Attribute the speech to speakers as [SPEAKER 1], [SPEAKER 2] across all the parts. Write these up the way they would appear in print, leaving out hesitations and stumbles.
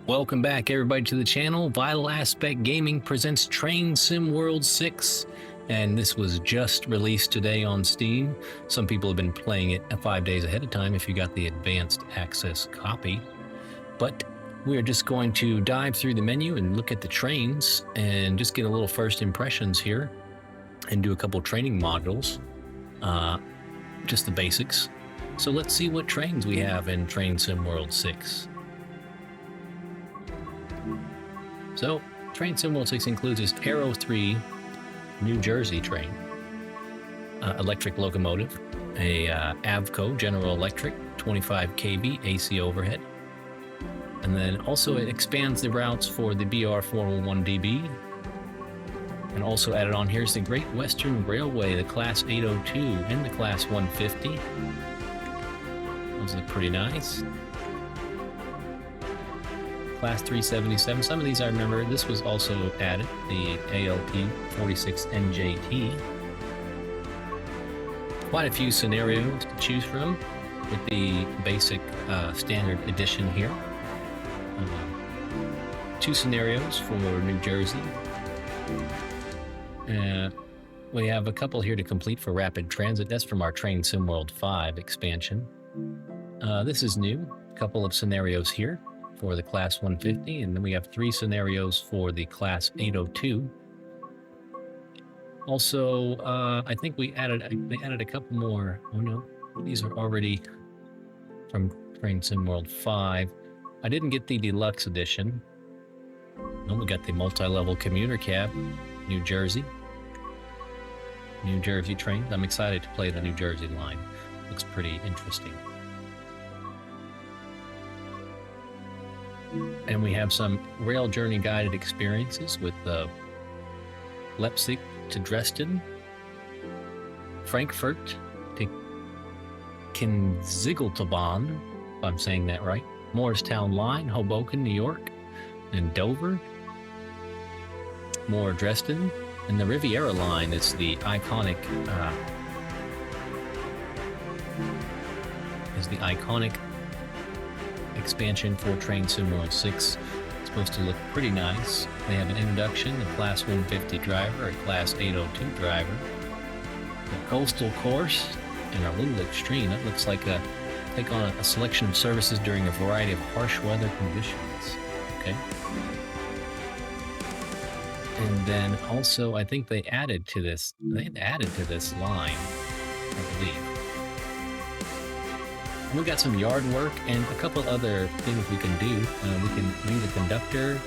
[SPEAKER 1] Welcome back, everybody, to the channel. Vital Aspect Gaming presents Train Sim World 6, and this was just released today on Steam. Some people have been playing it 5 days ahead of time if you got the advanced access copy. But we are just going to dive through the menu and look at the trains and just get a little first impressions here and do a couple training modules, just the basics. So let's see what trains we have in Train Sim World 6. So, Train Sim World 6 includes this Aero 3 New Jersey train, electric locomotive, a Avco General Electric 25 kV AC overhead, and then also it expands the routes for the BR401DB, and also added on here is the Great Western Railway, the Class 802 and the Class 150. Those look pretty nice. Class 377. Some of these I remember. This was also added, the ALT 46NJT. Quite a few scenarios to choose from with the basic standard edition here. 2 scenarios for New Jersey. We have a couple here to complete for Rapid Transit. That's from our Train Sim World 5 expansion. This is new. A couple of scenarios here for the Class 150, and then we have 3 scenarios for the Class 802. Also, I think they added a couple more. Oh no, these are already from Train Sim World 5. I didn't get the deluxe edition. No, we got the multi-level commuter cab, New Jersey train. I'm excited to play the New Jersey line. Looks pretty interesting. And we have some rail journey guided experiences with Leipzig to Dresden, Frankfurt to Kinzigeltabahn, if I'm saying that right, Morristown Line, Hoboken, New York, and Dover, more Dresden, and the Riviera Line is the iconic expansion for Train Sim World 6. It's supposed to look pretty nice. They have an introduction, a Class 150 driver, a Class 802 driver, a coastal course, and a little extreme. That looks like take on a selection of services during a variety of harsh weather conditions. Okay. And then also, I think they added to this line, I believe. We've got some yard work and a couple other things we can do. We can be the conductor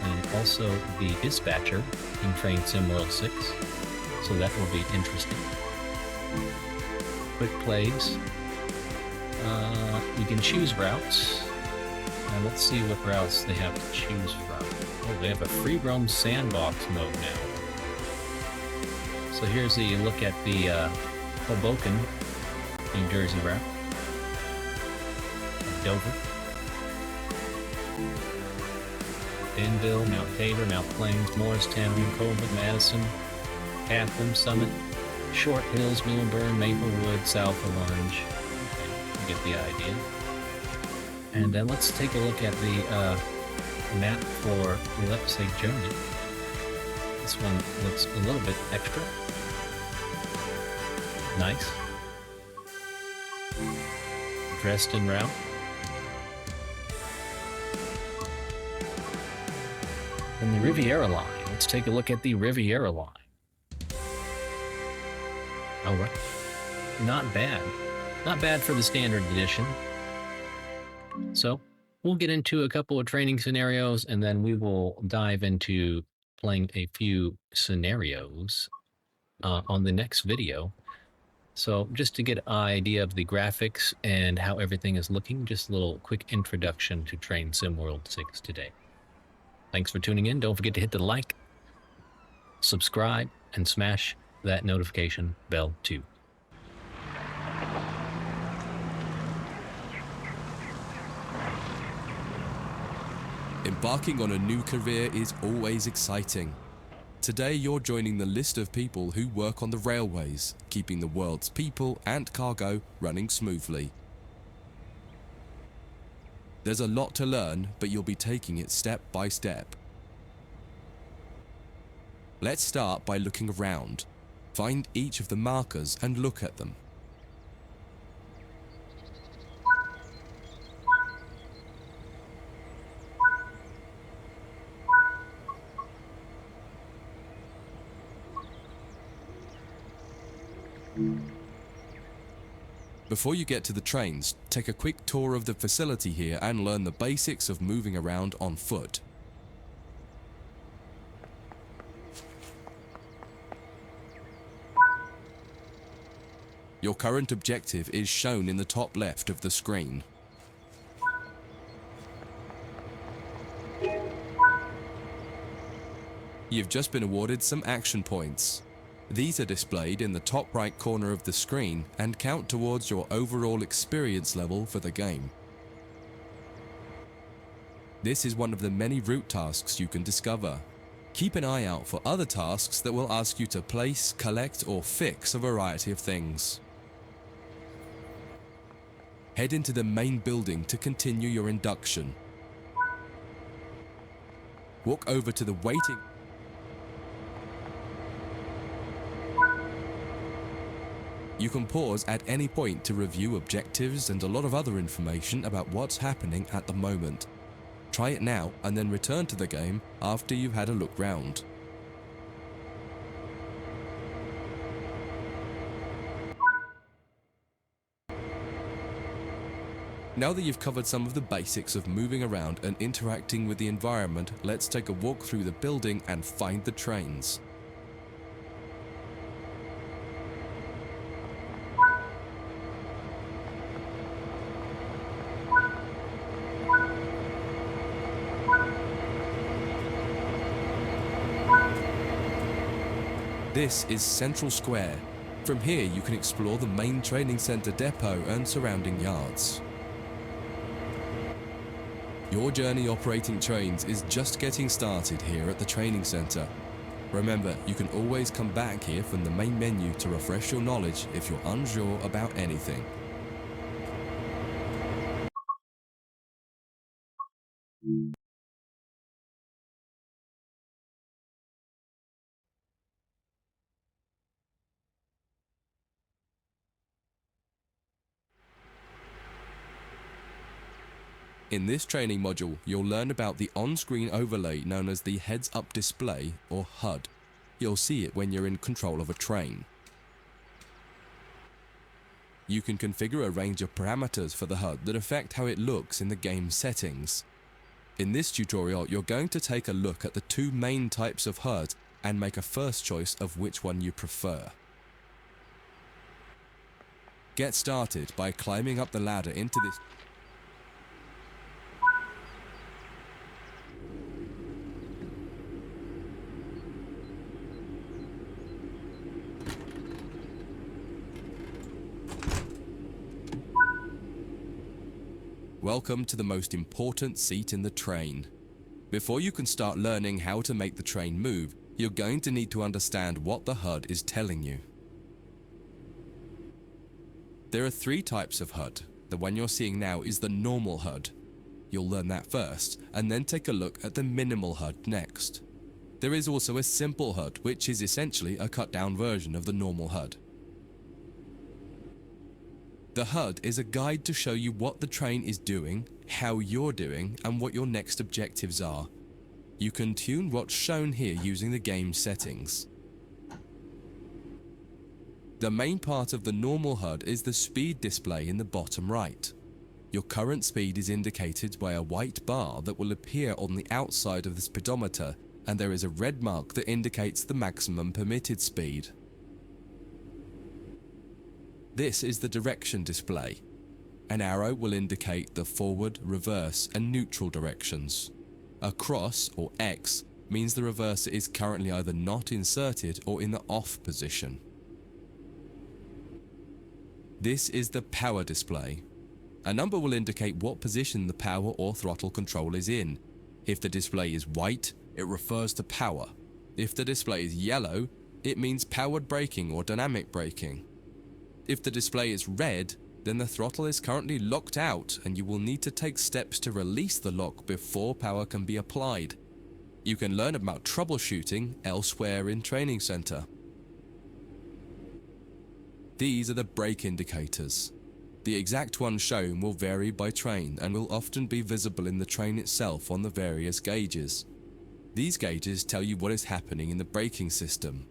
[SPEAKER 1] and also the dispatcher in Train Sim World 6. So that will be interesting. Quick plays. You can choose routes. Let's see what routes they have to choose from. Oh, they have a free roam sandbox mode now. So here's a look at the Hoboken, New Jersey route. Dover, Danville, Mount Tabor, Mount Plains, Morristown, Colbert, Madison, Catherine, Summit, Short Hills, Millburn, Maplewood, South Orange. Okay, you get the idea. And then let's take a look at the map for Leipzig, Germany. This one looks a little bit extra. Nice. Dresden route. And the Riviera line. Let's take a look at the Riviera line. All right. Not bad. Not bad for the standard edition. So we'll get into a couple of training scenarios and then we will dive into playing a few scenarios on the next video. So just to get an idea of the graphics and how everything is looking, just a little quick introduction to Train Sim World 6 today. Thanks for tuning in. Don't forget to hit the like, subscribe, and smash that notification bell too.
[SPEAKER 2] Embarking on a new career is always exciting. Today you're joining the list of people who work on the railways, keeping the world's people and cargo running smoothly. There's a lot to learn, but you'll be taking it step by step. Let's start by looking around. Find each of the markers and look at them. Before you get to the trains, take a quick tour of the facility here and learn the basics of moving around on foot. Your current objective is shown in the top left of the screen. You've just been awarded some action points. These are displayed in the top right corner of the screen and count towards your overall experience level for the game. This is one of the many route tasks you can discover. Keep an eye out for other tasks that will ask you to place, collect, or fix a variety of things. Head into the main building to continue your induction. Walk over to the waiting. You can pause at any point to review objectives and a lot of other information about what's happening at the moment. Try it now and then return to the game after you've had a look round. Now that you've covered some of the basics of moving around and interacting with the environment, let's take a walk through the building and find the trains. This is Central Square. From here you can explore the main training centre depot and surrounding yards. Your journey operating trains is just getting started here at the training centre. Remember, you can always come back here from the main menu to refresh your knowledge if you're unsure about anything. In this training module, you'll learn about the on-screen overlay known as the heads-up display, or HUD. You'll see it when you're in control of a train. You can configure a range of parameters for the HUD that affect how it looks in the game settings. In this tutorial, you're going to take a look at the two main types of HUD and make a first choice of which one you prefer. Get started by climbing up the ladder into this. Welcome to the most important seat in the train. Before you can start learning how to make the train move, you're going to need to understand what the HUD is telling you. There are three types of HUD. The one you're seeing now is the normal HUD. You'll learn that first, and then take a look at the minimal HUD next. There is also a simple HUD, which is essentially a cut-down version of the normal HUD. The HUD is a guide to show you what the train is doing, how you're doing, and what your next objectives are. You can tune what's shown here using the game settings. The main part of the normal HUD is the speed display in the bottom right. Your current speed is indicated by a white bar that will appear on the outside of the speedometer, and there is a red mark that indicates the maximum permitted speed. This is the direction display. An arrow will indicate the forward, reverse, and neutral directions. A cross, or X, means the reverser is currently either not inserted or in the off position. This is the power display. A number will indicate what position the power or throttle control is in. If the display is white, it refers to power. If the display is yellow, it means powered braking or dynamic braking. If the display is red, then the throttle is currently locked out and you will need to take steps to release the lock before power can be applied. You can learn about troubleshooting elsewhere in Training Center. These are the brake indicators. The exact one shown will vary by train and will often be visible in the train itself on the various gauges. These gauges tell you what is happening in the braking system.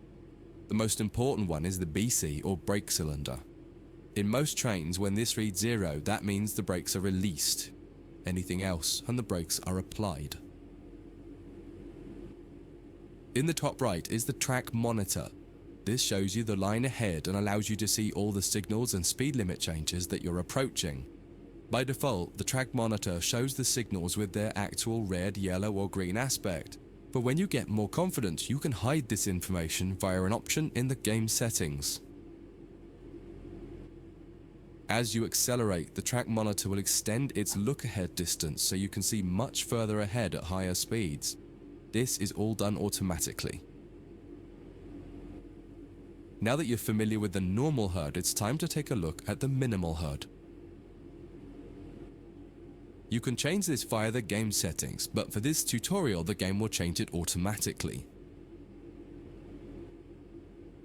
[SPEAKER 2] The most important one is the BC or brake cylinder. In most trains, when this reads 0, that means the brakes are released. Anything else and the brakes are applied. In the top right is the track monitor. This shows you the line ahead and allows you to see all the signals and speed limit changes that you're approaching. By default, the track monitor shows the signals with their actual red, yellow or green aspect. But when you get more confident, you can hide this information via an option in the game settings. As you accelerate, the track monitor will extend its look-ahead distance so you can see much further ahead at higher speeds. This is all done automatically. Now that you're familiar with the normal HUD, it's time to take a look at the minimal HUD. You can change this via the game settings, but for this tutorial the game will change it automatically.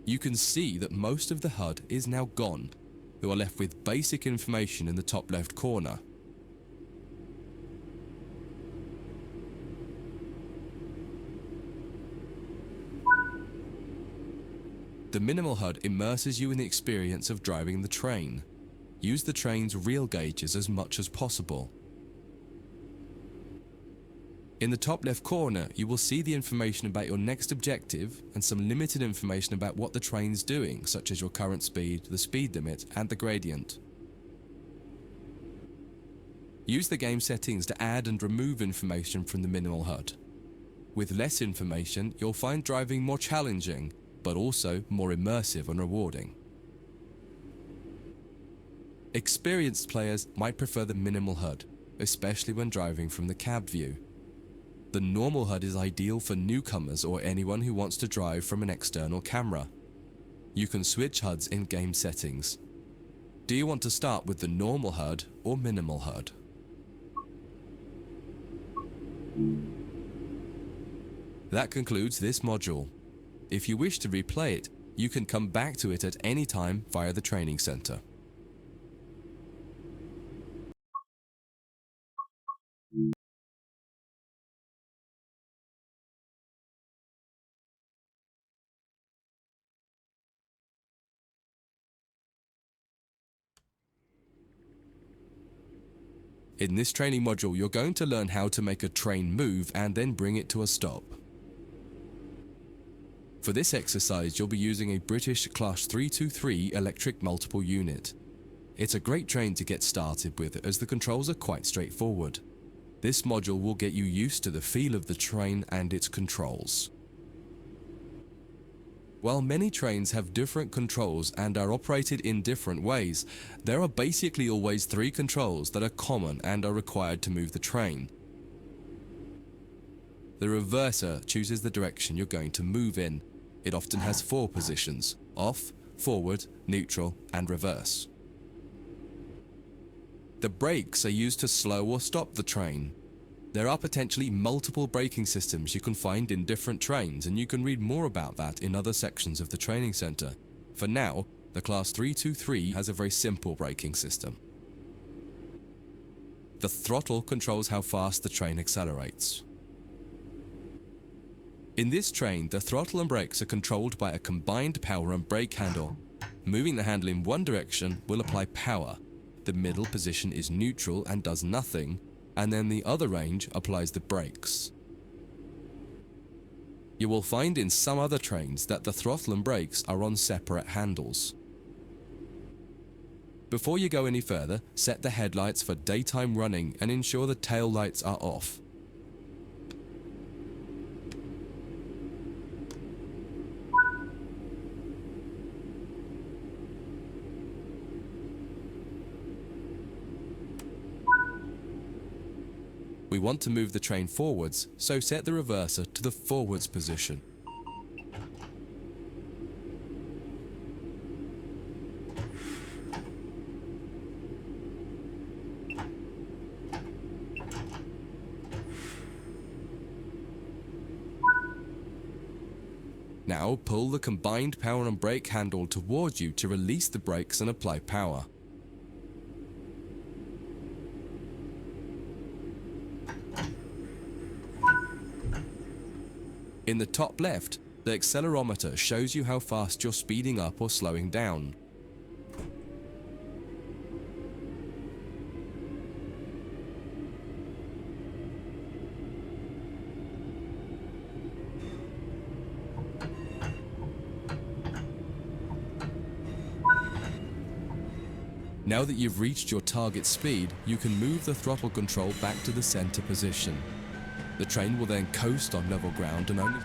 [SPEAKER 2] You can see that most of the HUD is now gone. You are left with basic information in the top left corner. The minimal HUD immerses you in the experience of driving the train. Use the train's real gauges as much as possible. In the top left corner, you will see the information about your next objective and some limited information about what the train's doing, such as your current speed, the speed limit, and the gradient. Use the game settings to add and remove information from the minimal HUD. With less information, you'll find driving more challenging, but also more immersive and rewarding. Experienced players might prefer the minimal HUD, especially when driving from the cab view. The normal HUD is ideal for newcomers or anyone who wants to drive from an external camera. You can switch HUDs in game settings. Do you want to start with the normal HUD or minimal HUD? That concludes this module. If you wish to replay it, you can come back to it at any time via the Training Center. In this training module, you're going to learn how to make a train move and then bring it to a stop. For this exercise, you'll be using a British Class 323 electric multiple unit. It's a great train to get started with as the controls are quite straightforward. This module will get you used to the feel of the train and its controls. While many trains have different controls and are operated in different ways, there are basically always 3 controls that are common and are required to move the train. The reverser chooses the direction you're going to move in. It often has 4 positions: off, forward, neutral, and reverse. The brakes are used to slow or stop the train. There are potentially multiple braking systems you can find in different trains, and you can read more about that in other sections of the Training Center. For now, the Class 323 has a very simple braking system. The throttle controls how fast the train accelerates. In this train, the throttle and brakes are controlled by a combined power and brake handle. Moving the handle in one direction will apply power. The middle position is neutral and does nothing, and then the other range applies the brakes. You will find in some other trains that the throttle and brakes are on separate handles. Before you go any further, set the headlights for daytime running and ensure the tail lights are off. We want to move the train forwards, so set the reverser to the forwards position. Now pull the combined power and brake handle towards you to release the brakes and apply power. In the top left, the accelerometer shows you how fast you're speeding up or slowing down. Now that you've reached your target speed, you can move the throttle control back to the center position. The train will then coast on level ground and only...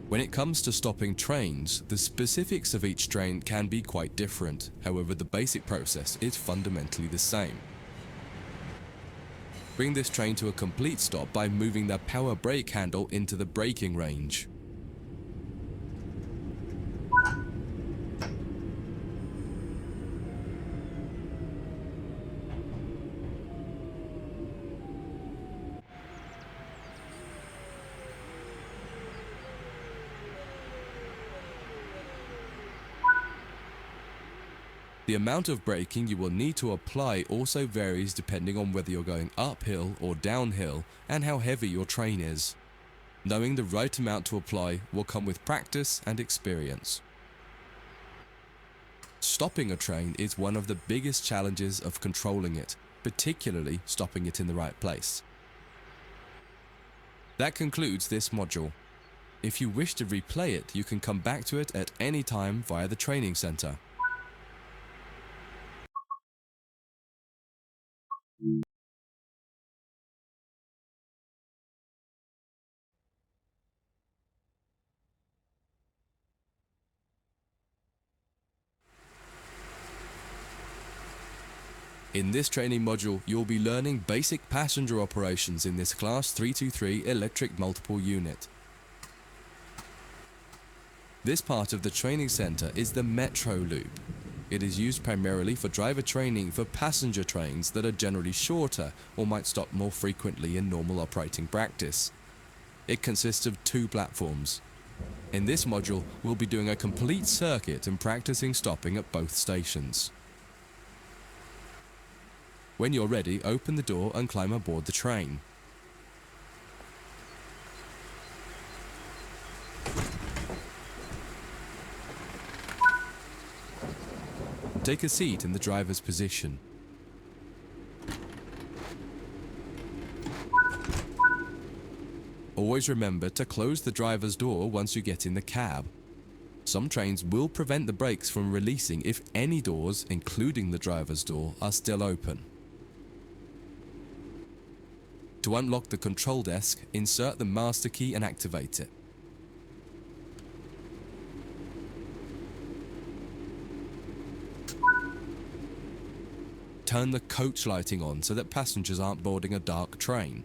[SPEAKER 2] When it comes to stopping trains, the specifics of each train can be quite different. However, the basic process is fundamentally the same. Bring this train to a complete stop by moving the power brake handle into the braking range. The amount of braking you will need to apply also varies depending on whether you're going uphill or downhill and how heavy your train is. Knowing the right amount to apply will come with practice and experience. Stopping a train is one of the biggest challenges of controlling it, particularly stopping it in the right place. That concludes this module. If you wish to replay it, you can come back to it at any time via the training center. In this training module, you'll be learning basic passenger operations in this Class 323 electric multiple unit. This part of the training center is the Metro Loop. It is used primarily for driver training for passenger trains that are generally shorter or might stop more frequently in normal operating practice. It consists of 2 platforms. In this module, we'll be doing a complete circuit and practicing stopping at both stations. When you're ready, open the door and climb aboard the train. Take a seat in the driver's position. Always remember to close the driver's door once you get in the cab. Some trains will prevent the brakes from releasing if any doors, including the driver's door, are still open. To unlock the control desk, insert the master key and activate it. Turn the coach lighting on so that passengers aren't boarding a dark train.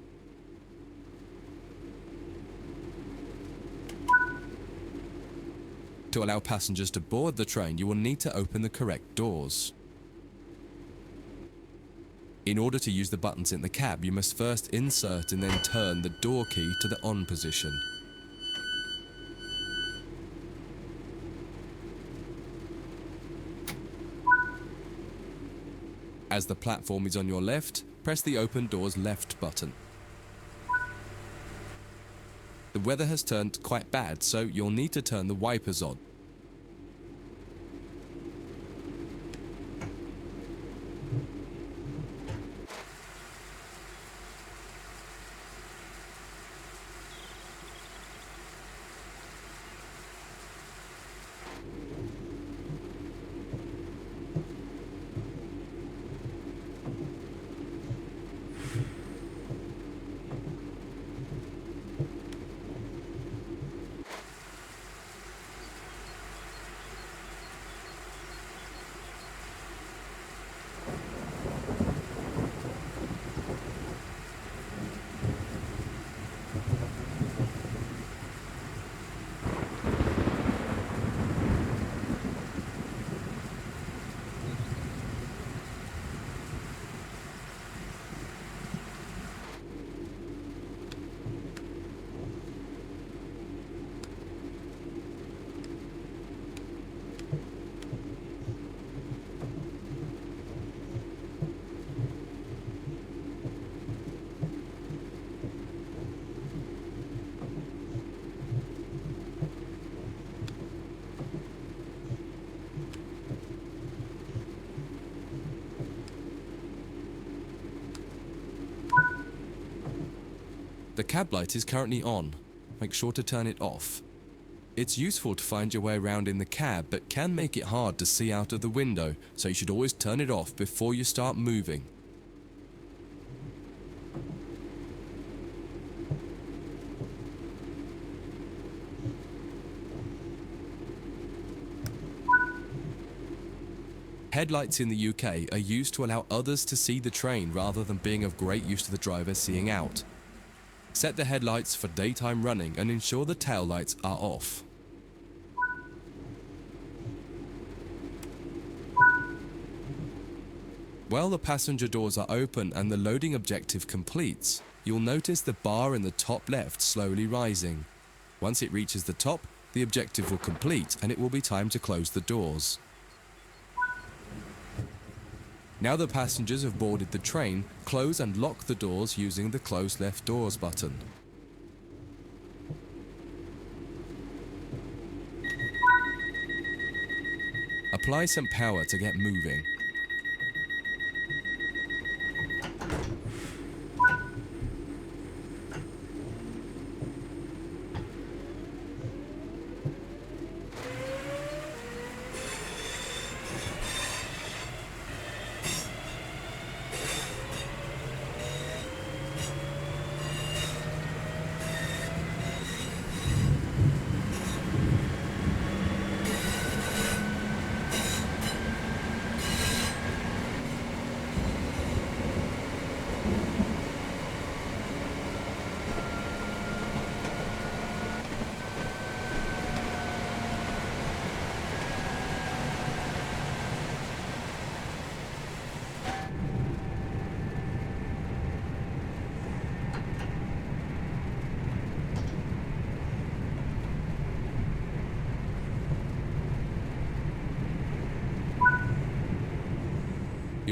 [SPEAKER 2] To allow passengers to board the train, you will need to open the correct doors. In order to use the buttons in the cab, you must first insert and then turn the door key to the on position. As the platform is on your left, press the open doors left button. The weather has turned quite bad, so you'll need to turn the wipers on. The cab light is currently on. Make sure to turn it off. It's useful to find your way around in the cab, but can make it hard to see out of the window, so you should always turn it off before you start moving. Headlights in the UK are used to allow others to see the train rather than being of great use to the driver seeing out. Set the headlights for daytime running and ensure the tail lights are off. While the passenger doors are open and the loading objective completes, you'll notice the bar in the top left slowly rising. Once it reaches the top, the objective will complete and it will be time to close the doors. Now the passengers have boarded the train, close and lock the doors using the close left doors button. Apply some power to get moving.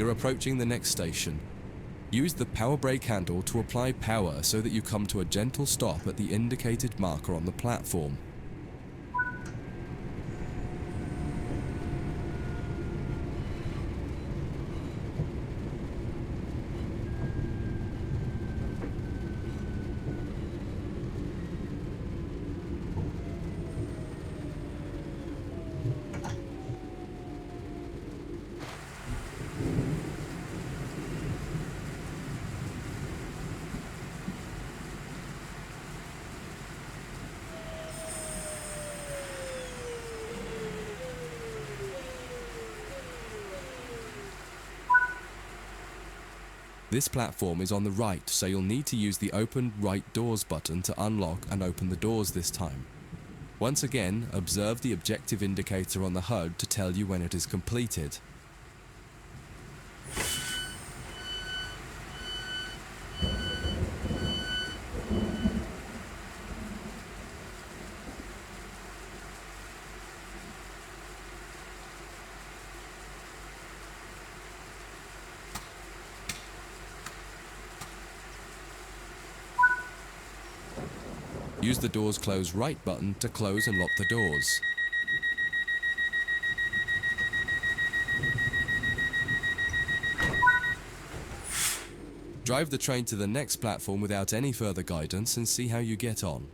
[SPEAKER 2] You're approaching the next station. Use the power brake handle to apply power so that you come to a gentle stop at the indicated marker on the platform. This platform is on the right, so you'll need to use the Open Right Doors button to unlock and open the doors this time. Once again, observe the objective indicator on the HUD to tell you when it is completed. Use the Doors Close Right button to close and lock the doors. Drive the train to the next platform without any further guidance and see how you get on.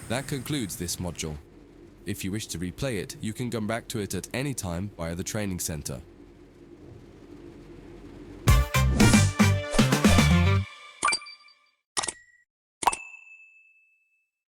[SPEAKER 2] That concludes this module. If you wish to replay it, you can come back to it at any time via the training center.